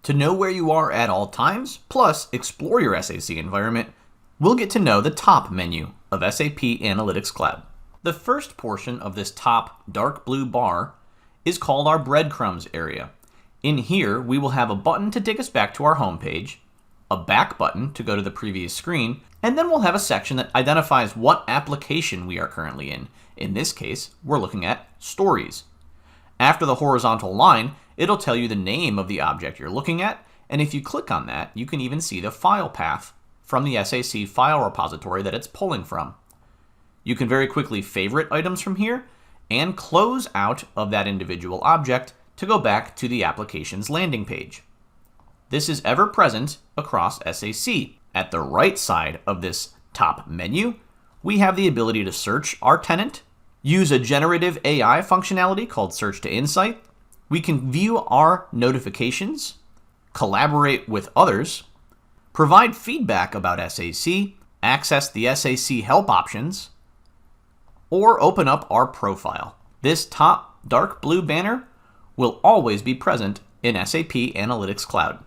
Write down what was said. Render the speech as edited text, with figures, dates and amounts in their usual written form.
To know where you are at all times, plus explore your SAC environment, we'll get to know the top menu of SAP Analytics Cloud. The first portion of this top dark blue bar is called our breadcrumbs area. In here, we will have a button to take us back to our home page, a back button to go to the previous screen, and then we'll have a section that identifies what application we are currently in. In this case, we're looking at stories. After the horizontal line, it'll tell you the name of the object you're looking at, and if you click on that, you can even see the file path from the SAC file repository that it's pulling from. You can very quickly favorite items from here and close out of that individual object to go back to the application's landing page. This is ever present across SAC. At the right side of this top menu, we have the ability to search our tenant, use a generative AI functionality called Search to Insight. We can view our notifications, collaborate with others, provide feedback about SAC, access the SAC help options, or open up our profile. This top dark blue banner will always be present in SAP Analytics Cloud.